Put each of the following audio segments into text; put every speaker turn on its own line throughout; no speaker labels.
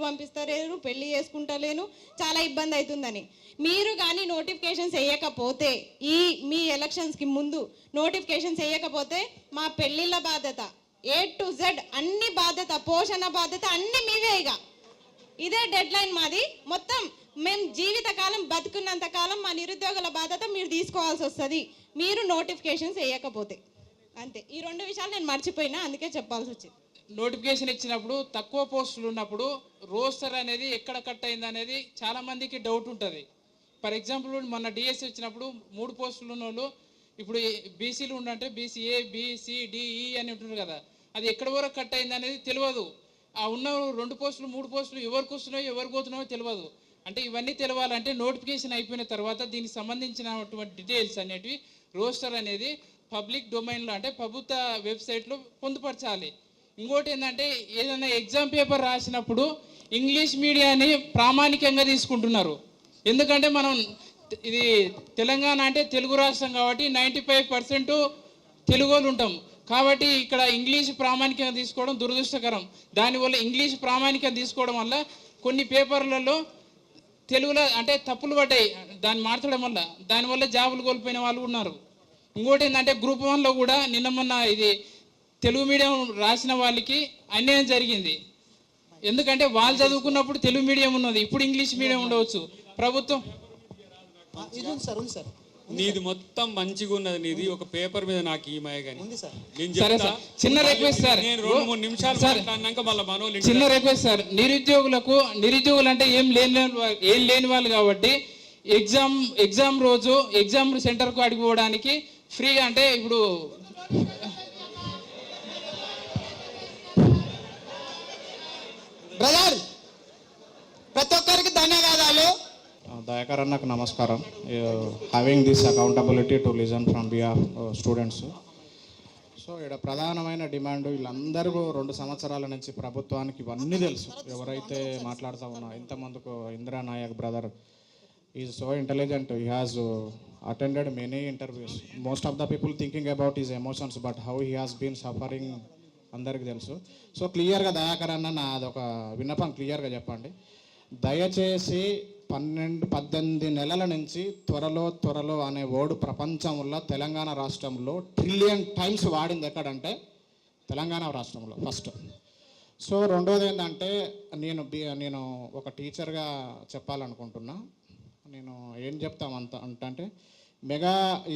పంపిస్తలేరు, పెళ్లి చేసుకుంటలేను, చాలా ఇబ్బంది అవుతుందని. మీరు కానీ నోటిఫికేషన్స్ వేయకపోతే, ఈ మీ ఎలక్షన్స్కి ముందు నోటిఫికేషన్స్ వేయకపోతే మా పెళ్ళిళ్ళ బాధ్యత A to Z అన్ని బాధ్యత, పోషణ బాధ్యత అన్ని మీవే. ఇదే డెడ్ లైన్ మాది. మొత్తం మేము జీవితకాలం బతుకున్నంత కాలం మా నిరుద్యోగుల బాధ్యత మీరు తీసుకోవాల్సి వస్తుంది, మీరు నోటిఫికేషన్స్ వేయకపోతే. అంతే. ఈ 2 విషయాలు నేను మర్చిపోయినా, అందుకే చెప్పాల్సి వచ్చింది.
నోటిఫికేషన్ ఇచ్చినప్పుడు తక్కువ పోస్టులు ఉన్నప్పుడు రోస్టర్ అనేది ఎక్కడ కట్ అయింది అనేది చాలా మందికి డౌట్ ఉంటుంది. ఫర్ ఎగ్జాంపుల్ మొన్న డిఎస్సి వచ్చినప్పుడు 3 పోస్టులు ఉన్న వాళ్ళు ఇప్పుడు బీసీలు ఉండంటే బీసీఏ BCDE అని ఉంటున్నారు కదా, అది ఎక్కడ వరకు కట్ అయింది అనేది తెలియదు. ఆ ఉన్న 2 పోస్టులు 3 పోస్టులు ఎవరికి వస్తున్నాయో ఎవరికి పోతున్నాయో తెలియదు. అంటే ఇవన్నీ తెలియాలంటే నోటిఫికేషన్ అయిపోయిన తర్వాత దీనికి సంబంధించినటువంటి డీటెయిల్స్ అనేటివి రోస్టర్ అనేది పబ్లిక్ డొమైన్లో అంటే ప్రభుత్వ వెబ్సైట్లో పొందుపరచాలి. ఇంకోటి ఏంటంటే ఏదైనా ఎగ్జామ్ పేపర్ రాసినప్పుడు ఇంగ్లీష్ మీడియాని ప్రామాణికంగా తీసుకుంటున్నారు. ఎందుకంటే మనం ఇది తెలంగాణ అంటే తెలుగు రాష్ట్రం కాబట్టి 95% తెలుగు వాళ్ళు ఉంటాం కాబట్టి ఇక్కడ ఇంగ్లీష్ ప్రామాణికంగా తీసుకోవడం దురదృష్టకరం. దానివల్ల ఇంగ్లీష్ ప్రామాణికంగా తీసుకోవడం వల్ల కొన్ని పేపర్లలో తెలుగులో అంటే తప్పులు పడ్డాయి, దాన్ని మార్చడం వల్ల దానివల్ల జాబులు కోల్పోయిన వాళ్ళు ఉన్నారు. ఇంకోటి ఏంటంటే గ్రూప్ 1లో కూడా నిన్న మొన్న ఇది తెలుగు మీడియం రాసిన వాళ్ళకి అన్యాయం జరిగింది. ఎందుకంటే వాళ్ళు చదువుకున్నప్పుడు తెలుగు మీడియం ఉన్నది, ఇప్పుడు ఇంగ్లీష్ మీడియం ఉండవచ్చు. ప్రభుత్వం
నీది మొత్తం మంచిగా ఉన్నది, నీది ఒక పేపర్ మీద నాకు ఈమాయ కానీ
చిన్న రిక్వెస్ట్ సార్,
నేను 2-3 నిమిషాలు మాట్లాడినాక మళ్ళీ మనోళ్ళు
చిన్న రిక్వెస్ట్ సార్, నిరుద్యోగులు అంటే ఏం లేని వాళ్ళు కాబట్టి ఎగ్జామ్ రోజు ఎగ్జామ్ సెంటర్కు అడిగిపోవడానికి ఫ్రీ అంటే ఇప్పుడు
బ్రదర్ ప్రతి ఒక్కరికి ధన్యవాదాలు.
దయాకర్ అన్నకు నమస్కారం. Having this accountability to listen from behalf students. So ఇక్కడ ప్రధానమైన డిమాండ్ వీళ్ళందరూ 2 సంవత్సరాల నుంచి ప్రభుత్వానికి ఇవన్నీ తెలుసు. ఎవరైతే మాట్లాడుతూ ఉన్నా ఇంతమందుకు Indira Nayak brother is so intelligent, he has attended many interviews. Most of the people thinking about his emotions but how he has been suffering అందరికీ తెలుసు. సో క్లియర్గా దయాకర్ అన్న నాదొక విన్నపం క్లియర్గా చెప్పండి. దయచేసి 12-18 నెలల నుంచి త్వరలో అనే వర్డ్ ప్రపంచంలో తెలంగాణ రాష్ట్రంలో ట్రిలియన్ టైమ్స్ వాడింది ఎక్కడంటే తెలంగాణ రాష్ట్రంలో ఫస్ట్. సో రెండోది ఏంటంటే నేను ఒక టీచర్గా చెప్పాలనుకుంటున్నా. నేను ఏం చెప్తామంత అంటే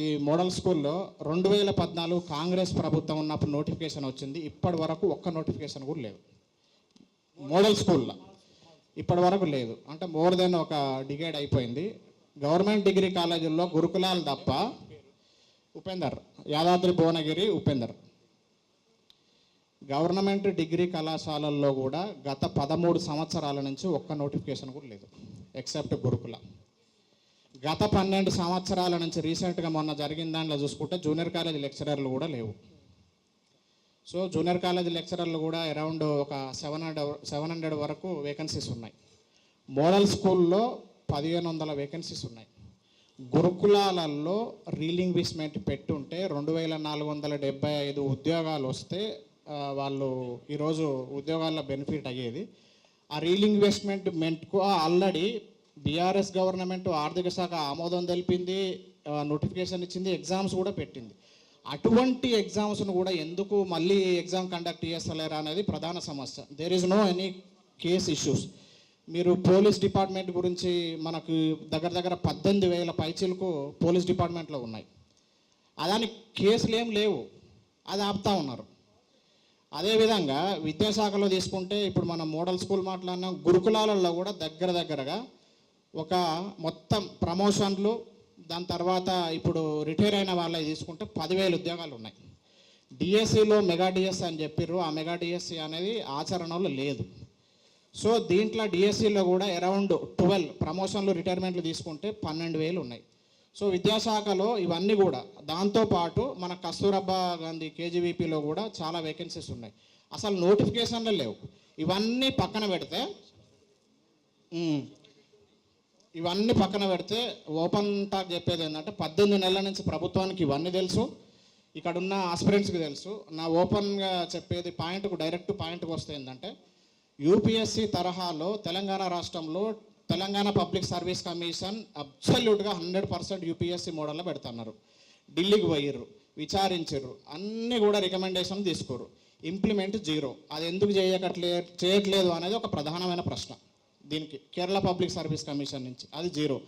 ఈ మోడల్ స్కూల్లో 2014 కాంగ్రెస్ ప్రభుత్వం ఉన్నప్పుడు నోటిఫికేషన్ వచ్చింది. ఇప్పటి వరకు ఒక్క నోటిఫికేషన్ కూడా లేదు మోడల్ స్కూల్లో, ఇప్పటి వరకు లేదు. అంటే మోర్ దెన్ ఒక డికేడ్ అయిపోయింది. గవర్నమెంట్ డిగ్రీ కాలేజీల్లో గురుకులాలు తప్ప ఉపేందర్, యాదాద్రి భువనగిరి ఉపేందర్, గవర్నమెంట్ డిగ్రీ కళాశాలల్లో కూడా గత 13 సంవత్సరాల నుంచి ఒక్క నోటిఫికేషన్ కూడా లేదు ఎక్సెప్ట్ గురుకుల. గత 12 సంవత్సరాల నుంచి రీసెంట్గా మొన్న జరిగిన దాంట్లో చూసుకుంటే జూనియర్ కాలేజ్ లెక్చరర్లు కూడా లేవు. సో జూనియర్ కాలేజ్ లెక్చరర్లు కూడా అరౌండ్ ఒక 700 వరకు వేకెన్సీస్ ఉన్నాయి. మోడల్ స్కూల్లో 1500 వేకెన్సీస్ ఉన్నాయి. గురుకులాలలో రీలింగ్విస్మెంట్ పెట్టుంటే 2475 ఉద్యోగాలు వస్తే వాళ్ళు ఈరోజు ఉద్యోగాల్లో బెనిఫిట్ అయ్యేది. ఆ రీలింగ్విస్మెంట్కు ఆల్రెడీ బీఆర్ఎస్ గవర్నమెంట్ ఆర్థిక శాఖ ఆమోదం తెలిపింది, నోటిఫికేషన్ ఇచ్చింది, ఎగ్జామ్స్ కూడా పెట్టింది. అటువంటి ఎగ్జామ్స్ను కూడా ఎందుకు మళ్ళీ ఎగ్జామ్ కండక్ట్ చేస్తలేరా అనేది ప్రధాన సమస్య. There is no any case issues. మీరు పోలీస్ డిపార్ట్మెంట్ గురించి మనకు దగ్గర 18,000 పైచీలకు పోలీస్ డిపార్ట్మెంట్లో ఉన్నాయి. అదానికి కేసులు ఏం లేవు, అది ఆపుతా ఉన్నారు. అదేవిధంగా విద్యాశాఖలో తీసుకుంటే ఇప్పుడు మనం మోడల్ స్కూల్ మాట్లాడినాం, గురుకులాలలో కూడా దగ్గరగా ఒక మొత్తం ప్రమోషన్లు, దాని తర్వాత ఇప్పుడు రిటైర్ అయిన వాళ్ళకి తీసుకుంటే 10,000 ఉద్యోగాలు ఉన్నాయి. డిఎస్సిలో మెగా డిఎస్సి అని చెప్పారు, ఆ మెగా డిఎస్సి అనేది ఆచరణలో లేదు. సో దీంట్లో డిఎస్సిలో కూడా అరౌండ్ 12 ప్రమోషన్లు రిటైర్మెంట్లు తీసుకుంటే 12,000 ఉన్నాయి. సో విద్యాశాఖలో ఇవన్నీ కూడా, దాంతోపాటు మన కస్తూరబా గాంధీ కేజీవీపీలో కూడా చాలా వేకెన్సీస్ ఉన్నాయి. అసలు నోటిఫికేషన్లు లేవు. ఇవన్నీ పక్కన పెడితే ఓపెన్ టాక్ చెప్పేది ఏంటంటే 18 నెలల నుంచి ప్రభుత్వానికి ఇవన్నీ తెలుసు, ఇక్కడున్న ఆస్పిరెంట్స్కి తెలుసు. నా ఓపెన్గా చెప్పేది డైరెక్ట్ పాయింట్కి వస్తే ఏంటంటే యూపీఎస్సి తరహాలో తెలంగాణ రాష్ట్రంలో తెలంగాణ పబ్లిక్ సర్వీస్ కమిషన్ అబ్సల్యూట్గా 100% యూపీఎస్సి మోడల్లో పెడుతున్నారు. ఢిల్లీకి పోయిర్రు, విచారించారు, అన్నీ కూడా రికమెండేషన్ తీసుకోరు, ఇంప్లిమెంట్ జీరో. అది ఎందుకు చేయట్లేదు అనేది ఒక ప్రధానమైన ప్రశ్న దీనికి కేరళ పబ్లిక్ సర్వీస్ కమిషన్ నుంచి. అది జీరో.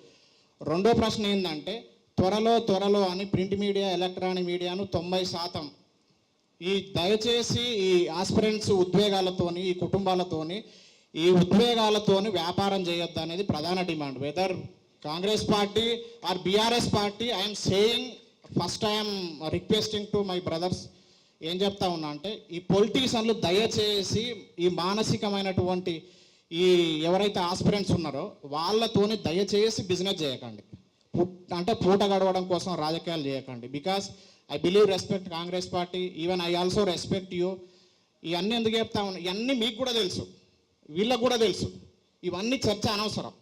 రెండో ప్రశ్న ఏంటంటే త్వరలో అని ప్రింట్ మీడియా ఎలక్ట్రానిక్ మీడియాను 90% ఈ దయచేసి ఈ ఆస్పిరెంట్స్ ఉద్వేగాలతోని ఈ కుటుంబాలతోని ఈ ఉద్వేగాలతోని వ్యాపారం చేయొద్దు అనేది ప్రధాన demand. Whether Congress party or BRS party, I'm saying first I'm requesting to my brothers, ఏం చెప్తా ఉన్నా అంటే ఈ పొలిటీషియన్లు దయచేసి ఈ మానసికమైనటువంటి ఈ ఎవరైతే ఆస్పిరెంట్స్ ఉన్నారో వాళ్ళతోని దయచేసి బిజినెస్ చేయకండి. అంటే పూట గడవడం కోసం రాజకీయాలు చేయకండి. Because I believe respect Congress party, even I also respect you. ఇవన్నీ ఎందుకు చెప్తా ఉన్నా, ఇవన్నీ మీకు కూడా తెలుసు, వీళ్ళకు కూడా తెలుసు. ఇవన్నీ చర్చ అనవసరం.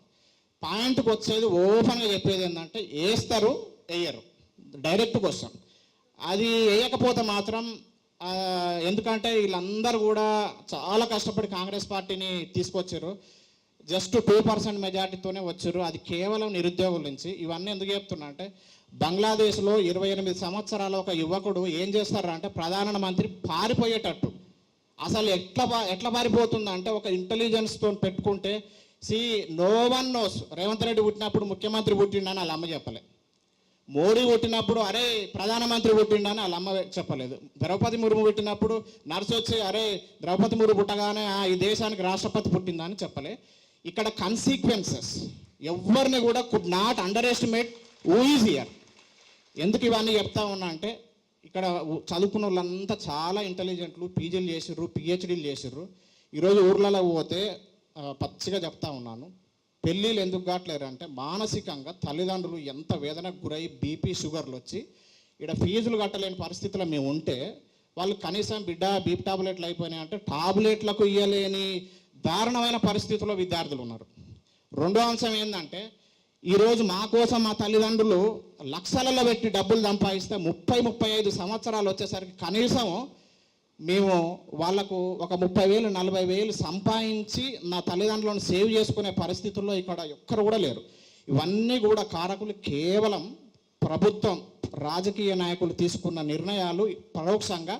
పాయింట్కి వచ్చేది ఓపెన్గా చెప్పేది ఏంటంటే వేస్తారు వేయరు, డైరెక్ట్ క్వశ్చన్. అది వేయకపోతే మాత్రం ఎందుకంటే వీళ్ళందరూ కూడా చాలా కష్టపడి కాంగ్రెస్ పార్టీని తీసుకొచ్చారు. జస్ట్ 2% మెజార్టీతోనే వచ్చారు. అది కేవలం నిరుద్యోగుల నుంచి. ఇవన్నీ ఎందుకు చెప్తున్నా అంటే బంగ్లాదేశ్లో 28 సంవత్సరాల ఒక యువకుడు ఏం చేస్తారా అంటే ప్రధానమంత్రి పారిపోయేటట్టు, అసలు ఎట్లా పారిపోతుందంటే ఒక ఇంటెలిజెన్స్తో పెట్టుకుంటే no one knows. Revanth Reddy పుట్టినప్పుడు ముఖ్యమంత్రి పుట్టిండని వాళ్ళ అమ్మ చెప్పలే. మోడీ పుట్టినప్పుడు అరే ప్రధానమంత్రి పుట్టిండని వాళ్ళ అమ్మ చెప్పలేదు. ద్రౌపది ముర్ము పుట్టినప్పుడు నర్సు వచ్చి అరే ద్రౌపది ముర్ము పుట్టగానే ఈ దేశానికి రాష్ట్రపతి పుట్టిందని చెప్పలే. ఇక్కడ కన్సీక్వెన్సెస్ ఎవరిని కూడా could not under estimate who is here. ఎందుకు ఇవన్నీ చెప్తా ఉన్నా అంటే ఇక్కడ చదువుకున్న వాళ్ళంతా చాలా ఇంటెలిజెంట్లు, పీజీలు చేసిర్రు, పిహెచ్డీలు చేసిర్రు. ఈరోజు ఊర్లలో పోతే పచ్చిగా చెప్తా ఉన్నాను, పెళ్ళిళ్ళు ఎందుకు కావట్లేరు అంటే మానసికంగా తల్లిదండ్రులు ఎంత వేదనకు గురై బీపీ షుగర్లు వచ్చి ఇక్కడ ఫీజులు కట్టలేని పరిస్థితిలో మేము ఉంటే వాళ్ళు కనీసం బిడ్డ బీపీ టాబ్లెట్లు అయిపోయినాయి అంటే టాబ్లెట్లకు ఇవ్వలేని దారుణమైన పరిస్థితుల్లో విద్యార్థులు ఉన్నారు. రెండో అంశం ఏంటంటే ఈరోజు మా కోసం మా తల్లిదండ్రులు లక్షలలో పెట్టి డబ్బులు సంపాదిస్తే 30-35 సంవత్సరాలు వచ్చేసరికి కనీసం మేము వాళ్లకు ఒక 30,000 40,000 సంపాదించి నా తల్లిదండ్రులను సేవ్ చేసుకునే పరిస్థితుల్లో ఇక్కడ ఒక్కరు కూడా లేరు. ఇవన్నీ కూడా కారకులు కేవలం ప్రభుత్వం, రాజకీయ నాయకులు తీసుకున్న నిర్ణయాలు పరోక్షంగా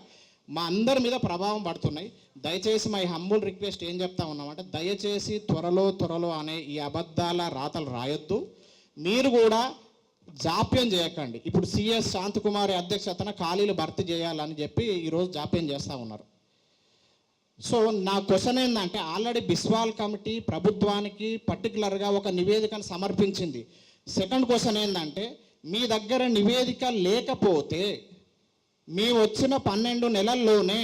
మా అందరి మీద ప్రభావం పడుతున్నాయి. దయచేసి మై హంబుల్ రిక్వెస్ట్ ఏం చెప్తా ఉన్నామంటే దయచేసి త్వరలో అనే ఈ అబద్ధాల రాతలు రాయొద్దు. మీరు కూడా జాప్యం చేయకండి. ఇప్పుడు సిఎస్ శాంతకుమారి అధ్యక్షతన ఖాళీలు భర్తీ చేయాలని చెప్పి ఈరోజు జాప్యం చేస్తూ ఉన్నారు. సో నా క్వశ్చన్ ఏంటంటే ఆల్రెడీ బిస్వాల్ కమిటీ ప్రభుత్వానికి పర్టికులర్గా ఒక నివేదికను సమర్పించింది. సెకండ్ క్వశ్చన్ ఏంటంటే మీ దగ్గర నివేదిక లేకపోతే మీ వచ్చిన 12 నెలల్లోనే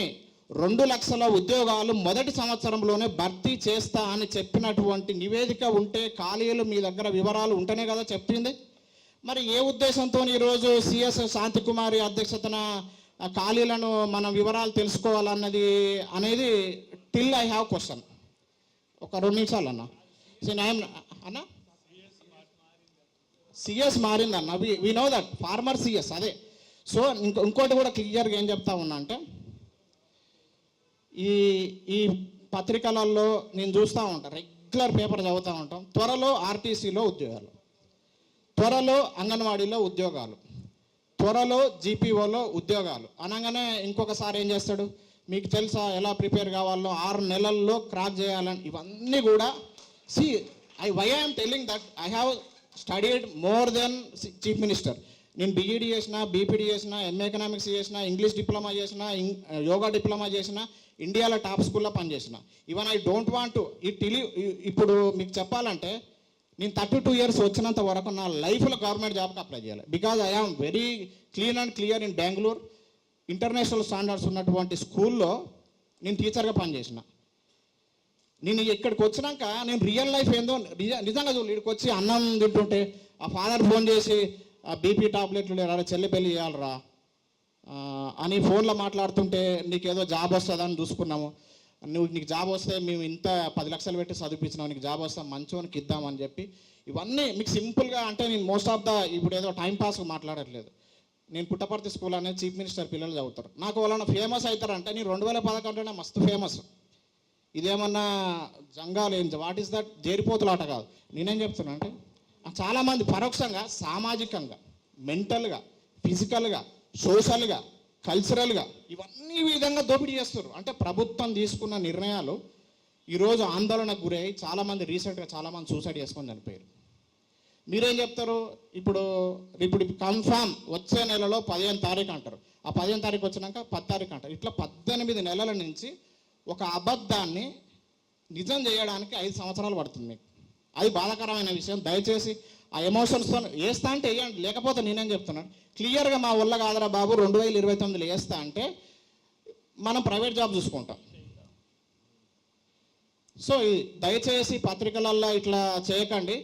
2 లక్షల ఉద్యోగాలు మొదటి సంవత్సరంలోనే భర్తీ చేస్తా అని చెప్పినటువంటి నివేదిక ఉంటే ఖాళీలు మీ దగ్గర వివరాలు ఉంటేనే కదా చెప్పింది. మరి ఏ ఉద్దేశంతో ఈరోజు సిఎస్ శాంతికుమారి అధ్యక్షతన ఖాళీలను మనం వివరాలు తెలుసుకోవాలన్నది అనేది టిల్ ఐ హ్యావ్ క్వశ్చన్. ఒక 2 నిమిషాలు అన్న. అన్న సిఎస్ మారిందన్న, we know that former CS అదే. సో ఇంకోటి కూడా క్లియర్గా ఏం చెప్తా ఉన్నా అంటే ఈ పత్రికలలో నేను చూస్తూ ఉంటాను, రెగ్యులర్ పేపర్ చదువుతూ ఉంటాం. త్వరలో ఆర్టీసీలో ఉద్యోగాలు, త్వరలో అంగన్వాడీలో ఉద్యోగాలు, త్వరలో జీపీఓలో ఉద్యోగాలు అనగానే ఇంకొకసారి ఏం చేస్తాడు, మీకు తెలుసా ఎలా ప్రిపేర్ కావాలో 6 నెలల్లో క్రాక్ చేయాలని. ఇవన్నీ కూడా why I'm telling that I have studied more than chief minister. నేను బీఈడీ చేసిన, బీపీడీ చేసిన, ఎంఏ ఎకనామిక్స్ చేసిన, ఇంగ్లీష్ డిప్లొమా చేసిన, యోగా డిప్లొమా చేసిన, ఇండియాలో టాప్ స్కూల్లో పనిచేసిన. Even I don't want to ఇప్పుడు మీకు చెప్పాలంటే నేను 32 ఇయర్స్ వచ్చినంత వరకు నా లైఫ్లో గవర్నమెంట్ జాబ్కి అప్లై చేయాలి. Because I am very clean and clear in Bengaluru. International standards ఉన్నటువంటి స్కూల్లో నేను టీచర్గా పనిచేసిన. నేను ఇక్కడికి వచ్చినాక నేను రియల్ లైఫ్ ఏందో నిజంగా చూడు. ఇక్కడికి వచ్చి అన్నం తింటుంటే ఆ ఫాదర్ ఫోన్ చేసి ఆ బీపీ టాబ్లెట్లు లేరా, చెల్లి పెళ్ళి చేయాలరా అని ఫోన్లో మాట్లాడుతుంటే నీకేదో జాబ్ వస్తుందని చూసుకున్నాము, నీకు జాబ్ వస్తే మేము ఇంత 10 లక్షలు పెట్టి చదివించినాం, నీకు జాబ్ వస్తే మంచోనికి ఇద్దామని చెప్పి ఇవన్నీ మీకు సింపుల్గా అంటే నేను మోస్ట్ ఆఫ్ ఇప్పుడు ఏదో టైంపాస్గా మాట్లాడట్లేదు. నేను పుట్టపర్తి స్కూల్ అనేది చీఫ్ మినిస్టర్ పిల్లలు చదువుతారు. నాకు వాళ్ళని ఫేమస్ అవుతారంటే నేను 2011లోనే మస్తు ఫేమస్. ఇదేమన్నా జంగాలు ఏం వాట్ ఈస్ దట్ జేరిపోతులాట కాదు. నేనేం చెప్తున్నా అంటే చాలామంది పరోక్షంగా సామాజికంగా, మెంటల్గా, ఫిజికల్గా, సోషల్గా, కల్చరల్గా ఇవన్నీ విధంగా దోపిడీ చేస్తారు. అంటే ప్రభుత్వం తీసుకున్న నిర్ణయాలు ఈరోజు ఆందోళనకు గురై చాలామంది రీసెంట్గా చాలామంది సూసైడ్ చేసుకొని చనిపోయారు. మీరేం చెప్తారు? ఇప్పుడు కన్ఫామ్ వచ్చే నెలలో 15 తారీఖు అంటారు. ఆ 15 తారీఖు వచ్చినాక 10 తారీఖు అంటారు. ఇట్లా 18 నెలల నుంచి ఒక అబద్ధాన్ని నిజం చేయడానికి 5 సంవత్సరాలు పడుతుంది మీకు. అది బాధాకరమైన విషయం. దయచేసి ఆ ఎమోషన్స్తో వేస్తా అంటే వేయండి, లేకపోతే నేనేం చెప్తున్నాను క్లియర్గా మా వల్ల కాదరా బాబు 2029లో వేస్తా అంటే మనం ప్రైవేట్ జాబ్ చూసుకుంటాం. సో దయచేసి పత్రికలల్లో ఇట్లా చేయకండి.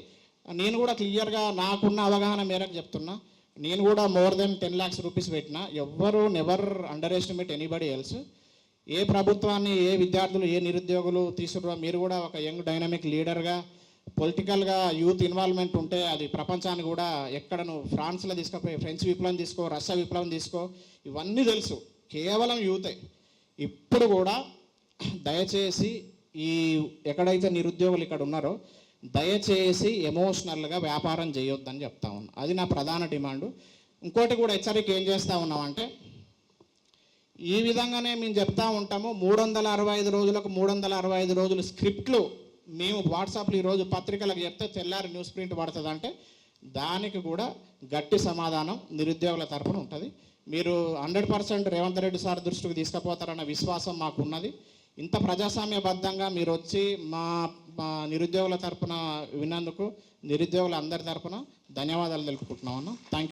నేను కూడా క్లియర్గా నాకున్న అవగాహన మేరకు చెప్తున్నా. నేను కూడా మోర్ దెన్ 10 lakhs రూపీస్ పెట్టిన. ఎవ్వరు never underestimate anybody else. ఏ ప్రభుత్వాన్ని, ఏ విద్యార్థులు, ఏ నిరుద్యోగులు తీసుకురా, మీరు కూడా ఒక యంగ్ డైనమిక్ లీడర్గా పొలిటికల్గా యూత్ ఇన్వాల్వ్మెంట్ ఉంటే అది ప్రపంచాన్ని కూడా ఎక్కడ నువ్వు ఫ్రాన్స్లో తీసుకుపోయి ఫ్రెంచ్ విప్లవం తీసుకో, రష్యా విప్లవం తీసుకో, ఇవన్నీ తెలుసు. కేవలం యూతే. ఇప్పుడు కూడా దయచేసి ఈ ఎక్కడైతే నిరుద్యోగులు ఇక్కడ ఉన్నారో దయచేసి ఎమోషనల్గా వ్యాపారం చేయొద్దని చెప్తా ఉన్నా. అది నా ప్రధాన డిమాండు. ఇంకోటి కూడా హెచ్చరిక ఏం చేస్తూ ఉన్నామంటే ఈ విధంగానే మేము చెప్తా ఉంటాము 365 రోజులకు 365 రోజులు స్క్రిప్ట్లు మేము వాట్సాప్లో ఈరోజు పత్రికలకు చెప్తే తెల్లారి న్యూస్ ప్రింట్ పడుతుంది. దానికి కూడా గట్టి సమాధానం నిరుద్యోగుల తరపున ఉంటుంది. మీరు 100% రేవంత్ రెడ్డి సార్ దృష్టికి తీసుకుపోతారన్న విశ్వాసం మాకున్నది. ఇంత ప్రజాస్వామ్యబద్ధంగా మీరు వచ్చి మా నిరుద్యోగుల తరపున విన్నందుకు నిరుద్యోగుల అందరి తరపున ధన్యవాదాలు తెలుపుకుంటున్నామన్నా. Thank you.